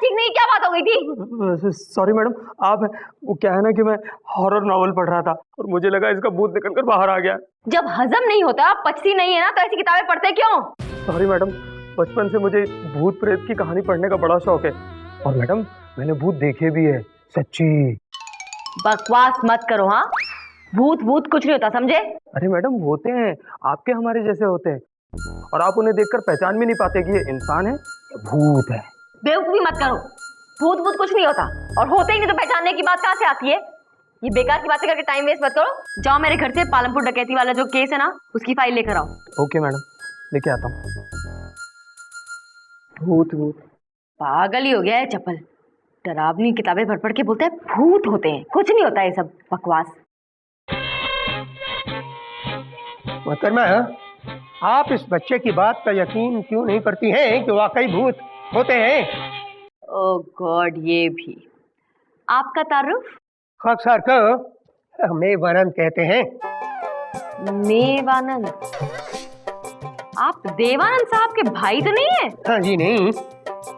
ठीक नहीं, क्या बात हो गई थी? सॉरी मैडम, आप वो क्या है ना कि मैं हॉरर नॉवल पढ़ रहा था और मुझे लगा इसका भूत निकलकर बाहर आ गया। जब हजम नहीं होता, पचती नहीं है ना, तो ऐसी किताबें पढ़ते क्यों? सॉरी मैडम, बचपन से मुझे भूत प्रेत की कहानी पढ़ने का बड़ा शौक है और मैडम मैंने भूत देखे भी है, सच्ची। बकवास मत करो। हाँ, भूत भूत कुछ नहीं होता, समझे? अरे मैडम होते हैं, आपके हमारे जैसे होते हैं और आप उन्हें देखकर पहचान भी नहीं पाते कि ये इंसान है या भूत है। बेवकूफी मत करो, भूत भूत कुछ नहीं होता और होते ही नहीं तो पहचानने की बात कहाँ से आती है? ये बेकार की बातें करके टाइम वेस्ट मत करो। जाओ मेरे घर से पालमपुर डकैती वाला जो केस है ना, उसकी फाइल लेकर आओ। ओके मैडम, लेके आता हूँ। भूत भूत पागल ही हो गया है चप्पल। डरावनी किताबें पढ़ पढ़ के बोलते हैं भूत होते हैं, कुछ नहीं होता, ये सब बकवास। मोहतरमा, आप इस बच्चे की बात का यकीन क्यों नहीं करती हैं कि वाकई भूत होते हैं? ओह गॉड, ये भी आपका तारुफ? खाकसार को मेवानंद कहते हैं। मेवानंद? आप देवानंद साहब के भाई तो नहीं है? हाँ जी नहीं,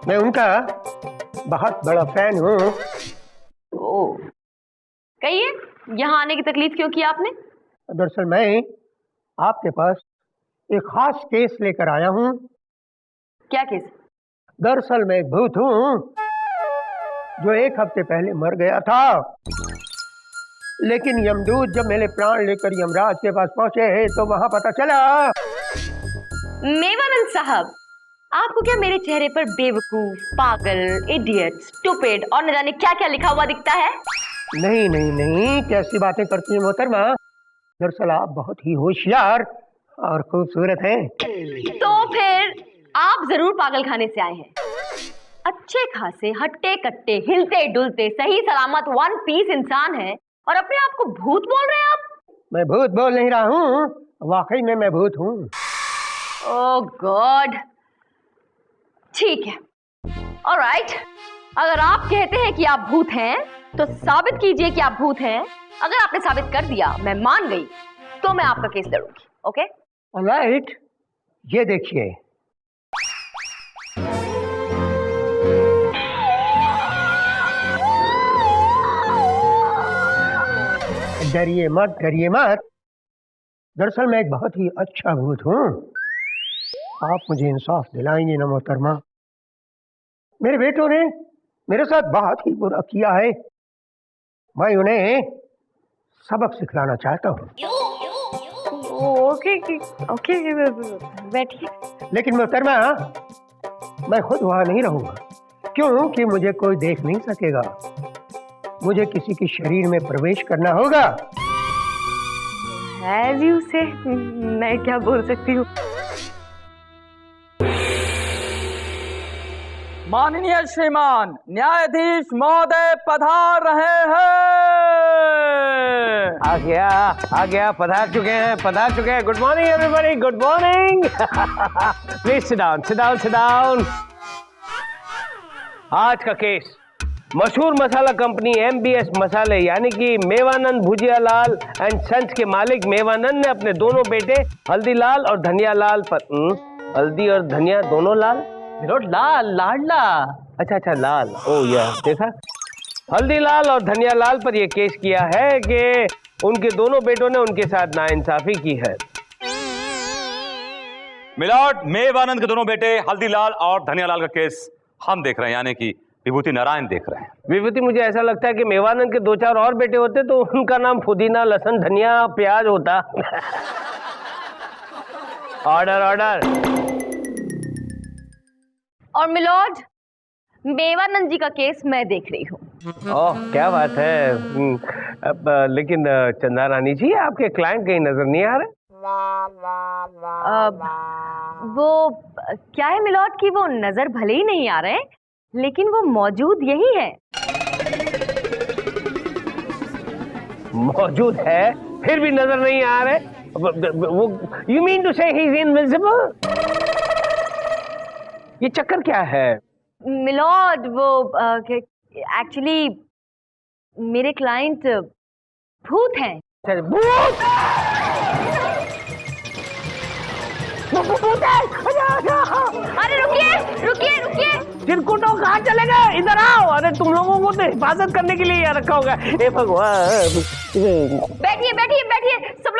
मैं उनका बहुत बड़ा फैन हूँ। ओह, कहिए यहाँ आने की तकलीफ क्यों की आपने? दरअसल मैं आपके पास एक खास केस लेकर आया हूँ। क्या केस? दरअसल मैं एक भूत हूँ जो 1 हफ्ते पहले मर गया था, लेकिन यमदूत जब मेरे प्राण लेकर यमराज के पास पहुंचे तो वहां पता चला। मेवानंद साहब, आपको क्या मेरे चेहरे पर बेवकूफ, पागल, इडियट, स्टूपिड और न जाने क्या क्या लिखा हुआ दिखता है? नहीं नहीं नहीं, कैसी बातें करती हैं मोहतरमा। दरअसल आप बहुत ही होशियार और खूबसूरत हैं। तो फिर आप जरूर पागल खाने से आए हैं। अच्छे खासे हट्टे कट्टे हिलते डुलते सही सलामत वन पीस इंसान है और अपने आप को भूत बोल रहे हैं आप? मैं भूत बोल नहीं रहा हूँ, वाकई में मैं भूत हूँ। ओह गॉड, ठीक है, ऑलराइट। अगर आप कहते हैं कि आप भूत हैं तो साबित कीजिए कि आप भूत हैं। अगर आपने साबित कर दिया, मैं मान गई, तो मैं आपका केस लड़ूंगी। ओके ऑलराइट, ये देखिए। डरिए मत, डरिए मत। दरअसल मैं एक बहुत ही अच्छा भूत हूँ। आप मुझे इंसाफ दिलाएंगे ना मोहतरमा? मेरे बेटों ने मेरे साथ बहुत ही बुरा किया है, मैं उन्हें सबक सिखलाना चाहता हूँ। ओके ओके, बैठिए। लेकिन मोहतरमा, मैं खुद वहां नहीं रहूंगा, क्योंकि मुझे कोई देख नहीं सकेगा। मुझे किसी के शरीर में प्रवेश करना होगा। As you say, मैं क्या बोल सकती हूँ? माननीय श्रीमान न्यायाधीश महोदय पधार रहे हैं। आ गया, पधार चुके हैं। Good morning everybody, good morning. Please sit down. आज का केस मशहूर मसाला कंपनी MBS मसाले यानी कि मेवानंद भुजियालाल एंड सन्स के मालिक मेवानंद ने अपने दोनों बेटे हल्दीलाल और धनियालाल पर हल्दी और धनिया दोनों लाल, लाडला। अच्छा लाल, ओ या देखा, हल्दीलाल और धनियालाल पर यह केस किया है कि उनके दोनों बेटों ने उनके साथ नाइंसाफी की है। मिलॉर्ड, मेवानंद के दोनों बेटे हल्दीलाल और धनियालाल का केस हम देख रहे हैं, यानी कि विभूति नारायण देख रहे हैं। विभूति, मुझे ऐसा लगता है कि मेवानंद के 2-4 और बेटे होते तो उनका नाम पुदीना, लहसुन, धनिया, प्याज होता। ऑर्डर। और मिलॉर्ड, मेवानंद जी का केस मैं देख रही हूँ। ओह क्या बात है। लेकिन चंदा रानी जी, आपके क्लाइंट कहीं नजर नहीं आ रहे? वो क्या है मिलॉर्ड कि वो नजर भले ही नहीं आ रहे, लेकिन वो मौजूद यही है। मौजूद है फिर भी नजर नहीं आ रहे? वो यू मीन टू से ही इज इनविजिबल? ये चक्कर क्या है मिलॉर्ड? वो एक्चुअली मेरे क्लाइंट भूत हैं। भूत? भूत है। अरे रुकिए रुकिए रुकिए। चिरकुटो कहाँ चले गए? इधर आओ। अरे तुम लोगों को तो हिफाजत करने के लिए यहाँ रखा होगा। हे भगवान। बैठिए बैठिए बैठिए, सब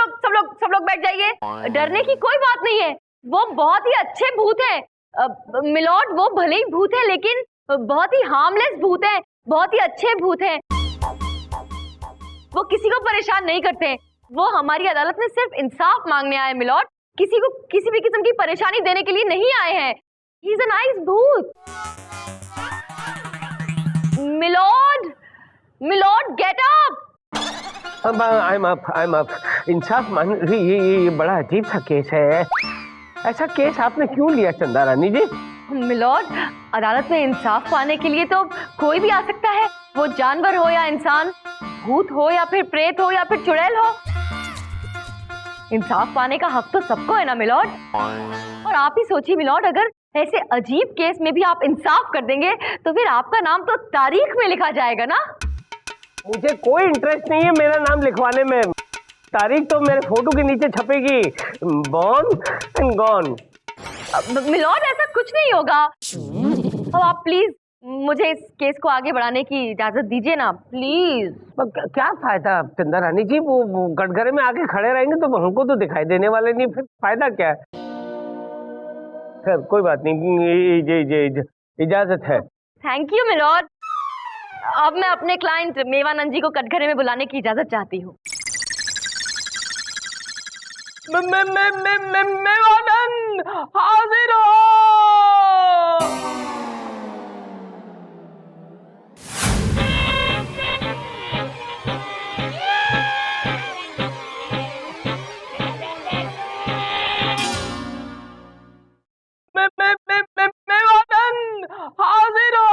लोग बैठ जाइए। डरने की कोई बात नहीं है, वो बहुत ही अच्छे भूत हैं। मिलॉर्ड, वो भले ही भूत है लेकिन बहुत ही हार्मलेस भूत है, बहुत ही अच्छे भूत हैं। वो किसी को परेशान नहीं करते। वो हमारी अदालत में सिर्फ इंसाफ मांगने आए मिलॉर्ड, किसी को किसी भी किस्म की परेशानी देने के लिए नहीं आए हैं। ही इज अ नाइस भूत। Milord get up. I am up. इंसाफ मान, ये बड़ा अजीब सा केस है। ऐसा केस आपने क्यों लिया चंदा रानी जी? मिलॉर्ड, अदालत में इंसाफ पाने के लिए तो कोई भी आ सकता है, वो जानवर हो या इंसान, भूत हो या फिर प्रेत हो या फिर चुड़ैल हो। इंसाफ पाने का हक तो सबको है ना मिलॉर्ड। और आप ही सोचिए मिलॉर्ड, अगर ऐसे अजीब केस में भी आप इंसाफ कर देंगे तो फिर आपका नाम तो तारीख में लिखा जाएगा ना। मुझे कोई इंटरेस्ट नहीं है मेरा नाम लिखवाने में। तारीख तो मेरे फोटो के नीचे छपेगी, बॉर्न एंड गॉन। मिलॉर्ड, ऐसा कुछ नहीं होगा। अब आप प्लीज मुझे इस केस को आगे बढ़ाने की इजाजत दीजिए ना, प्लीज। क्या फायदा चंदा रानी जी, वो कटघरे में आके खड़े रहेंगे तो हमको तो दिखाई देने वाले नहीं, फिर फायदा क्या है? खैर कोई बात नहीं, इजाजत है। Thank you my lord. अब मैं अपने क्लाइंट मेवानंद जी को कटघरे में बुलाने की इजाजत चाहती हूँ। मेवानंद हाजिर हो। मेवानंद हाजिर हो।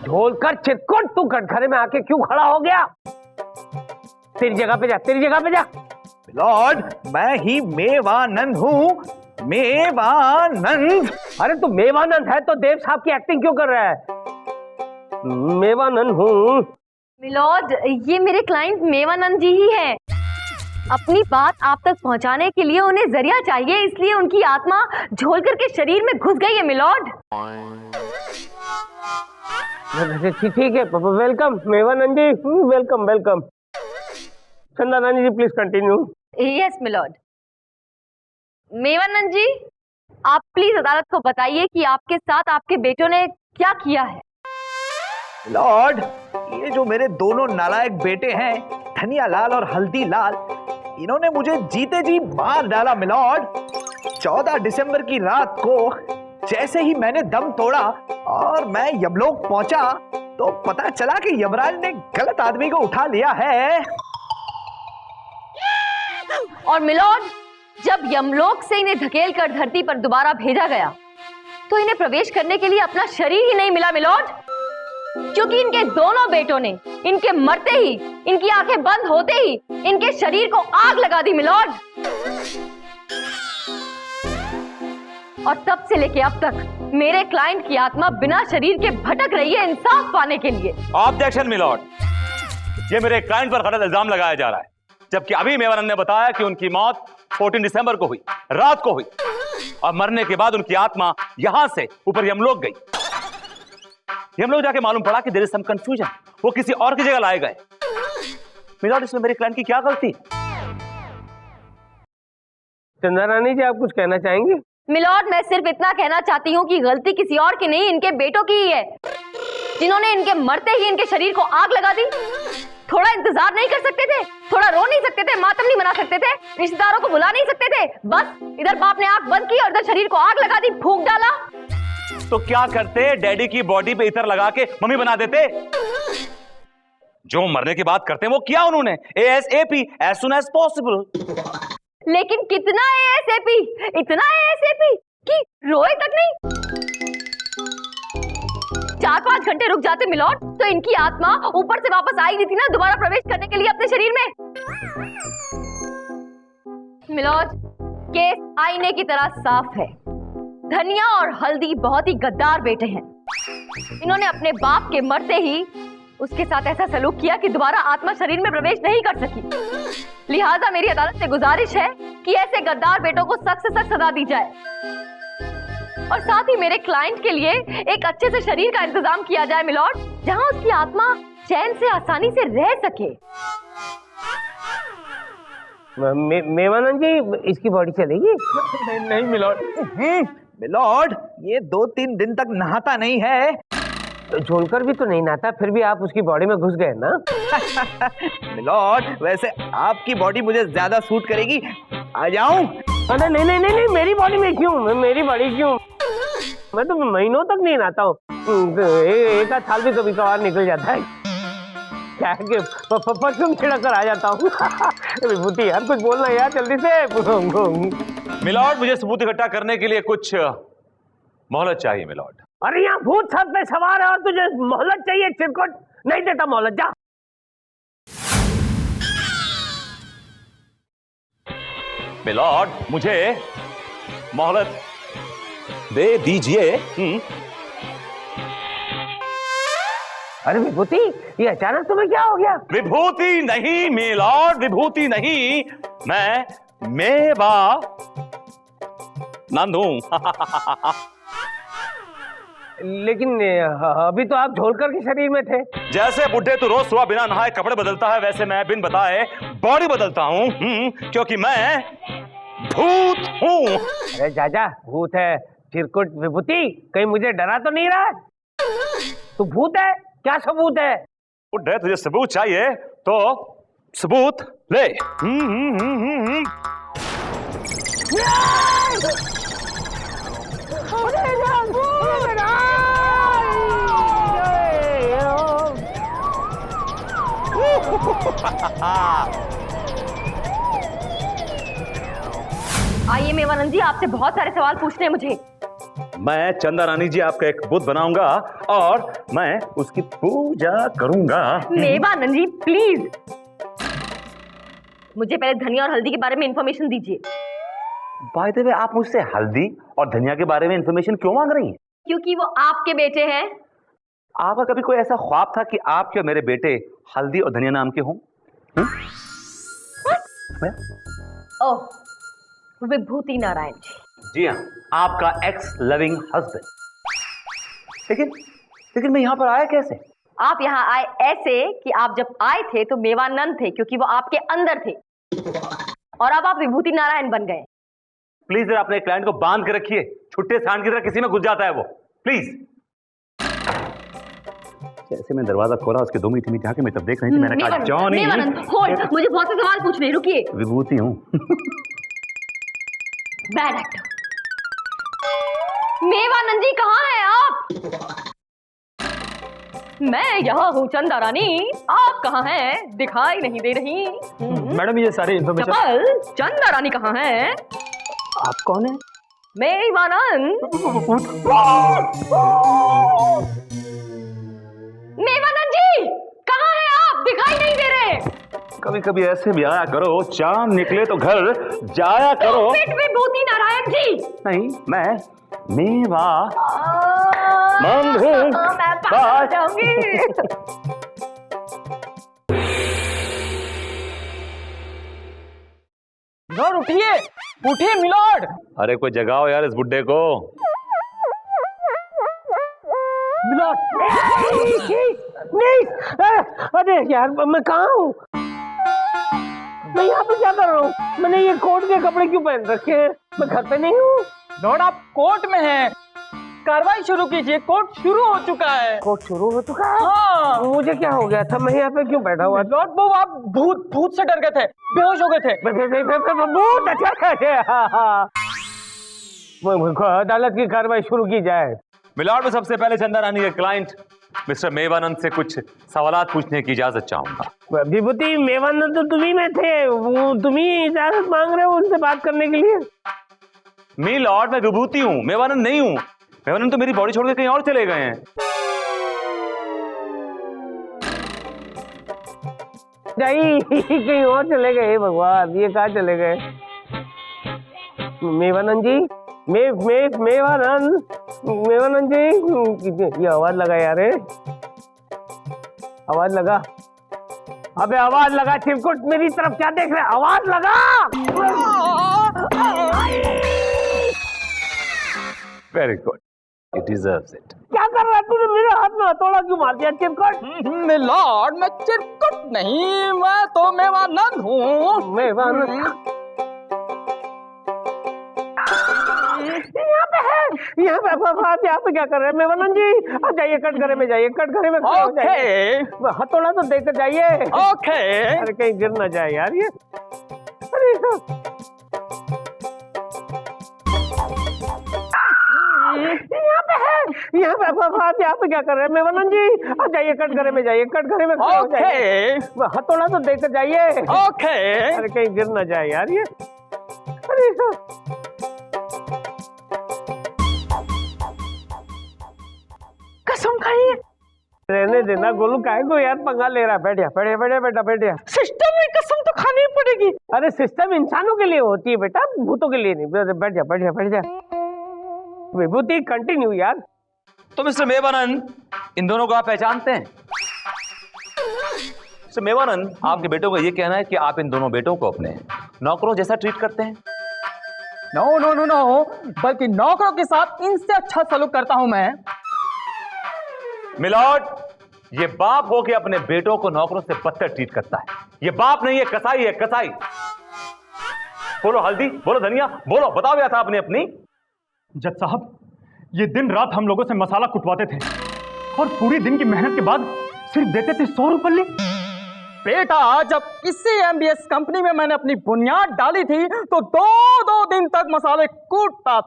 ढोलकर चिरकुट, तू कटघरे में आके क्यों खड़ा हो गया? तेरी जगह पे जा, तेरी जगह पे जा। लॉर्ड, मैं ही मेवानंद हूँ, मेवानंद। अरे तू मेवानंद है तो देव साहब की एक्टिंग क्यों कर रहा है? मेवानंद हूँ। मिलॉर्ड, ये मेरे क्लाइंट मेवानंद जी ही हैं। अपनी बात आप तक पहुंचाने के लिए उन्हें जरिया चाहिए, इसलिए उनकी आत्मा झोलकर के शरीर में घुस गई है मिलॉर्ड। ठीक है, welcome Mewanand ji, welcome welcome. Chanda Rani ji please continue. Yes milord. Mewanand ji, आप प्लीज अदालत को बताइए कि आपके साथ आपके बेटों ने क्या किया है। लॉर्ड, ये जो मेरे दोनों नालायक बेटे हैं, धनियालाल और हल्दीलाल, इन्होंने मुझे जीते जी मार डाला मिलॉर्ड। 14 दिसंबर की रात को जैसे ही मैंने दम तोड़ा और मैं यमलोक पहुंचा तो पता चला कि यमराज ने गलत आदमी को उठा लिया है। और मिलॉर्ड, जब यमलोक से इन्हें धकेल कर धरती पर दोबारा भेजा गया तो इन्हें प्रवेश करने के लिए अपना शरीर ही नहीं मिला मिलॉर्ड, क्योंकि इनके दोनों बेटों ने इनके मरते ही, इनकी आंखें बंद होते ही इनके शरीर को आग लगा दी मिलॉर्ड। और तब से लेके अब तक मेरे क्लाइंट की आत्मा बिना शरीर के भटक रही है इंसाफ पाने के लिए। ऑब्जेक्शन मिलॉर्ड, ये मेरे क्लाइंट पर गलत इल्जाम लगाया जा रहा है, जबकि अभी मेवानंद ने बताया कि उनकी मौत 14 दिसंबर को हुई, रात को हुई, और मरने के बाद उनकी आत्मा यहां से ऊपर यमलोक गई। यमलोक जाके मालूम पड़ा कि देयर इज सम कंफ्यूजन, वो किसी और की जगह लाए गए। मिलॉर्ड, इसमें मेरे क्लाइंट की क्या गलती? चंदा रानी जी, आप कुछ कहना चाहेंगे? मिलॉर्ड, मैं सिर्फ इतना कहना चाहती हूँ कि गलती किसी और की नहीं, इनके बेटों की ही है, जिन्होंने इनके मरते ही इनके शरीर को आग लगा दी। थोड़ा इंतजार नहीं कर सकते थे? थोड़ा रो नहीं सकते थे? मातम नहीं मना सकते थे? रिश्तेदारों को बुला नहीं सकते थे? बस इधर बाप ने आंख बंद की और इधर शरीर को आग लगा दी, फूंक डाला। तो क्या करते? डैडी की बॉडी पे इतर लगा के मम्मी बना देते। जो मरने की बात करते हैं वो किया उन्होंने, ASAP, as soon as possible। लेकिन कितना ASAP? इतना ASAP कि रोए तक नहीं। 4-5 घंटे रुक जाते मिलॉर्ड तो इनकी आत्मा ऊपर से वापस आई नहीं थी ना दोबारा प्रवेश करने के लिए अपने शरीर में। मिलॉर्ड, केस आईने की तरह साफ है। धनिया और हल्दी बहुत ही गद्दार बेटे हैं। इन्होंने अपने बाप के मरते ही उसके साथ ऐसा सलूक किया कि दोबारा आत्मा शरीर में प्रवेश नहीं कर सकी। लिहाजा मेरी अदालत से गुजारिश है कि ऐसे गद्दार बेटों को सख्त से सख्त सजा दी जाए और साथ ही मेरे क्लाइंट के लिए एक अच्छे से शरीर का इंतजाम किया जाए मिलॉर्ड, जहां उसकी आत्मा चैन से आसानी से रह सके। मेवानंद जी, इसकी बॉडी चलेगी? नहीं मिलॉर्ड। मिलॉर्ड, ये 2-3 दिन तक नहाता नहीं है। तो झोलकर भी तो नहीं नहाता, फिर भी आप उसकी बॉडी में घुस गए ना। मिलॉर्ड, वैसे आपकी बॉडी मुझे ज्यादा सूट करेगी। आ जाऊं? अरे नहीं नहीं नहीं, मेरी बॉडी में क्यों? मेरी बॉडी क्यों? मैं तो महीनों तक नहीं नहाता हूँ। एक आध साल भी कभी कभार निकल जाता है। क्या है कि परफ्यूम छिड़क कर आ जाता हूँ। विभूति यार, कुछ बोलना यार जल्दी से। मिलॉर्ड, मुझे सबूत इकट्ठा करने के लिए कुछ मोहलत चाहिए मिलॉर्ड। अरे यहाँ भूत सर पे सवार है और तुझे मोहलत चाहिए? चिरकुट, नहीं देता मोहलत, जा। मिलॉर्ड, मुझे मोहलत दे दीजिए। अरे विभूति, ये अचानक तुम्हें क्या हो गया? विभूति नहीं मिलॉर्ड, विभूति नहीं, मैं मेवा नंद हूं। लेकिन अभी तो आप झोलकर के शरीर में थे। जैसे बुढ़े तो रोज सुबह बिना नहाए कपड़े बदलता है, वैसे मैं बिन बताए बॉडी बदलता हूं, क्योंकि मैं भूत हूं। अरे जाजा, भूत है चिरकुट। विभूति, कहीं मुझे डरा तो नहीं रहा? तू भूत है? क्या सबूत है? बुढ़े, तुझे सबूत चाहिए तो सबूत ले। आइए मेवानंद जी, आपसे बहुत सारे सवाल पूछने हैं मुझे। मैं चंदा रानी जी आपका एक बुत बनाऊंगा और मैं उसकी पूजा करूंगा। मेवानंद जी प्लीज, मुझे पहले धनिया और हल्दी के बारे में इंफॉर्मेशन दीजिए। बाय द वे, आप मुझसे हल्दी और धनिया के बारे में इंफॉर्मेशन क्यों मांग रही हैं? क्योंकि वो आपके बेटे हैं। आपका कभी कोई ऐसा ख्वाब था कि आपके और मेरे बेटे हल्दी और धनिया नाम के हों? ओह, विभूति नारायण जी। जी हाँ, आपका एक्स लविंग हस्बैंड। लेकिन मैं यहाँ पर आया कैसे? आप यहाँ आए ऐसे कि आप जब आए थे तो मेवानंद थे, क्योंकि वो आपके अंदर थे, और अब आप विभूति नारायण बन गए। प्लीज जरा अपने क्लाइंट को बांध के रखिए, छुट्टे सांड की तरह किसी में घुस जाता है वो। प्लीज। जैसे मैं दरवाजा खोला, उसके 2 मिनट जाके मैं तब देख रही थी, मैंने कहा जॉनी। मेवानंद, होल्ड, मुझे बहुत से सवाल पूछने, रुकिए। विभूति हूँ। Bad actor. मेवानंद जी कहाँ हैं आप? मैं यहाँ हूँ चंदा रानी, आप कहाँ हैं? दिखाई नहीं दे रही। मैडम, ये सारी इन्फॉर्मेशन। चपल, चंदा रानी कहाँ हैं? आप कौन है? मेवानंद। मेवानंद जी कहाँ हैं आप? दिखाई नहीं दे रहे। कभी कभी ऐसे भी आया करो, चांद निकले तो घर जाया करो। विभूति नारायण जी। नहीं, मैं मेवा मैं पागल जाऊंगी। मिलॉर्ड उठिए, उठिए मिलॉर्ड। अरे कोई जगाओ यार इस बुड्ढे को। मिलॉर्ड, नहीं, अरे यार, मैं कहाँ हूँ? मैं यहाँ पे क्या कर रहा हूँ? मैंने ये कोट के कपड़े क्यों पहन रखे हैं? मैं घर पे नहीं हूँ। लॉर्ड आप कोर्ट में हैं, कार्रवाई शुरू कीजिए, कोर्ट शुरू हो चुका है। कोर्ट शुरू हो चुका है? हाँ। मुझे क्या हो गया था? मैं यहाँ पे क्यों बैठा हुआ? लॉर्ड, वो आप भूत से डर गए थे, बेहोश हो गए थे। बहुत अच्छा। अदालत की कार्रवाई शुरू की जाए। मिलॉर्ड, में सबसे पहले चंदा रानी के क्लाइंट मिस्टर मेवानंद से कुछ सवालात पूछने की इजाजत चाहूंगा। विभूति, मेवानंद तो तुम्ही में थे, वो तुम्ही इजाजत मांग रहे हो उनसे बात करने के लिए? मिलॉर्ड, मैं विभूति हूँ, मेवानंद नहीं हूँ। मेवानंद तो मेरी बॉडी छोड़कर कहीं और चले गए हैं। कहीं और चले गए? भगवान, ये कहाँ चले गए? मेवानंद जी, मेवानंद जी, ये आवाज लगा यार, आवाज लगा। अबे आवाज लगा चिरकुट, मेरी तरफ क्या देख रहे, आवाज लगा। Very good, it deserves it. क्या कर रहा है तूने, मेरे हाथ में हथौड़ा क्यों मार दिया चिरकुट? मिलॉर्ड, मैं चिरकुट नहीं, मैं तो मेवानंद हूँ। मेवानंद यहाँ पे क्या कर रहे हैं मेवानंद जी? आप जाइए कटघरे में, जाइए कटघरे में। ओके, हथौड़ा तो देकर जाइए। ओके। अरे कहीं गिर ना जाए यार ये। अरे यहाँ पे क्या कर रहे हैं मेवानंद जी? आप जाइए कटघरे में, जाइए कटघरे में। ओके, हथौड़ा तो देकर जाइए। ओके। अरे कहीं गिर ना जाए यार ये। अरे कसम खाइए। रहने देना गोलू, काहे को यार पंगा ले रहा है? बैठ जा, बेटा बैठ जा। सिस्टम में कसम तो खानी ही पड़ेगी। अरे सिस्टम इंसानों के लिए होती है बेटा, भूतों के लिए नहीं। बैठ जा। विभूति कंटिन्यू यार। तो मिस्टर मेवानंद, इन दोनों को आप पहचानते हैं? मिस्टर मेवानंद, आपके बेटों का ये कहना है कि आप इन दोनों बेटों को अपने नौकरों जैसा ट्रीट करते हैं। नो नो नो नो, बल्कि नौकरों के साथ इनसे अच्छा सलूक करता हूं मैं। मिलॉर्ड, ये बाप हो के अपने बेटों को नौकरों से बदतर ट्रीट करता है। ये बाप नहीं है, कसाई है, कसाई। बोलो हल्दी, बोलो धनिया, बोलो, बताओ या था आपने अपनी। जज साहब, ये दिन रात हम लोगों से मसाला कुटवाते थे और पूरी दिन की मेहनत के बाद सिर्फ देते थे 100 रुपये। बेटा, जब इसी एमबीएस कंपनी में मैंने अपनी बुनियाद डाली थी तो दो दिन तक मसाले कूटता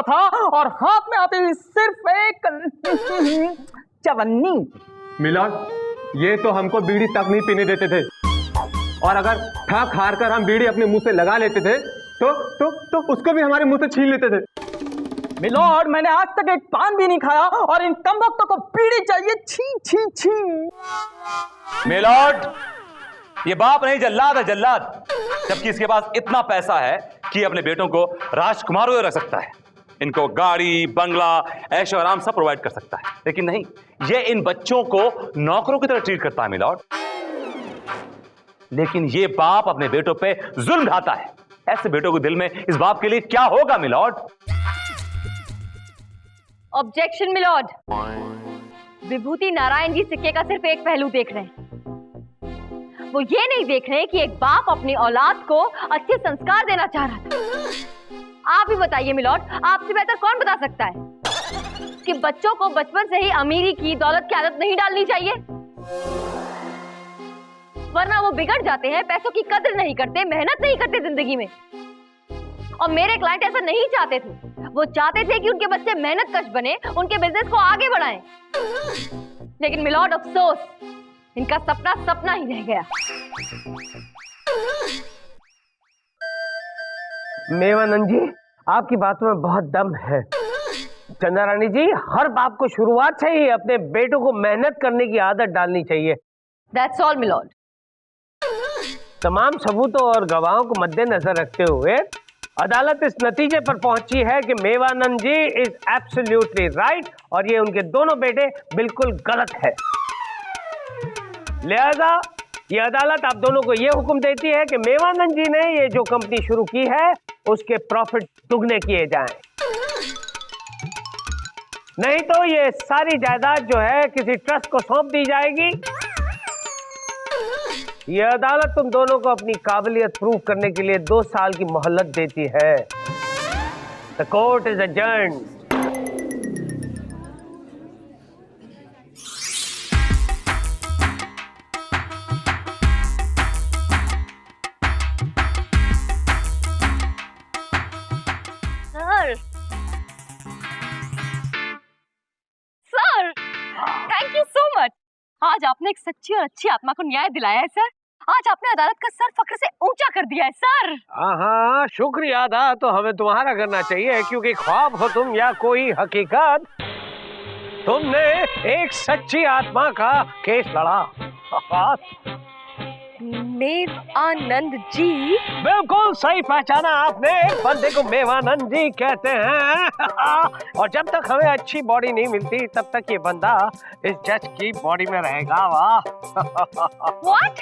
था और हाथ में आती थी सिर्फ एक चवन्नी। मिलॉर्ड, ये तो हमको बीड़ी तक नहीं पीने देते थे, और अगर थक हार कर हम बीड़ी अपने मुंह से लगा लेते थे तो उसको भी हमारे मुंह से छीन लेते थे। मिलॉर्ड, मैंने आज तक एक पान भी नहीं खाया और इन कमबख्तों को बीड़ी चाहिए। छी। मिलॉर्ड, ये बाप नहीं, जल्लाद है, जल्लाद। जबकि इसके पास इतना पैसा है कि अपने बेटों को राजकुमार हुए रख सकता है, इनको गाड़ी, बंगला, ऐशो आराम सब प्रोवाइड कर सकता है, लेकिन नहीं, ये इन बच्चों को नौकरों की तरह ट्रीट करता है मिलॉर्ड। लेकिन ये बाप अपने बेटों पे जुल्म ढाता है। ऐसे बेटों के दिल में इस बाप के लिए क्या होगा milord? Objection milord. Vibhuti Narayan ji सिक्के का सिर्फ एक पहलू देख रहे हैं। वो ये नहीं देख रहे कि एक बाप अपनी औलाद को अच्छे संस्कार देना चाह रहा था। आप ही बताइए मिलॉर्ड, आपसे बेहतर कौन बता सकता है कि बच्चों को बचपन से ही अमीरी की, दौलत की आदत नहीं डालनी चाहिए, वरना वो बिगड़ जाते हैं, पैसों की कदर नहीं करते, मेहनत नहीं करते जिंदगी में। और मेरे क्लाइंट ऐसा नहीं चाहते थे। वो चाहते थे कि उनके बच्चे मेहनत कश बने, उनके बिजनेस को आगे बढ़ाएं। लेकिन मिलॉर्ड, अफसोस, इनका सपना सपना ही रह गया। मेवानंद जी, आपकी बातों में बहुत दम है। चंदा रानी जी, हर बाप को शुरुआत से ही अपने बेटों को मेहनत करने की आदत डालनी चाहिए। That's all, milord. तमाम सबूतों और गवाहों को मद्देनजर रखते हुए अदालत इस नतीजे पर पहुंची है कि मेवानंद जी इज एब्सोल्युटली राइट और ये उनके दोनों बेटे बिल्कुल गलत है। लिहाजा ये अदालत आप दोनों को ये हुक्म देती है कि मेवानंद जी ने ये जो कंपनी शुरू की है उसके प्रॉफिट दुगने किए जाएं, नहीं तो ये सारी जायदाद जो है किसी ट्रस्ट को सौंप दी जाएगी। ये अदालत तुम दोनों को अपनी काबिलियत प्रूव करने के लिए 2 साल की मोहलत देती है। The court is adjourned. Sir, thank you so much. आज आपने एक सच्ची और अच्छी आत्मा को न्याय दिलाया है सर। आज आपने अदालत का सर फख्र से ऊंचा कर दिया है सर। हाँ, शुक्रिया अदा तो हमें तुम्हारा करना चाहिए, क्योंकि ख्वाब हो तुम या कोई हकीकत, तुमने एक सच्ची आत्मा का केस लड़ा। मेव आनंद जी। बिल्कुल सही पहचाना आपने, बंदे को मेवानंद जी कहते हैं। और जब तक हमें अच्छी बॉडी नहीं मिलती तब तक ये बंदा इस जज की बॉडी में रहेगा। वाह। What?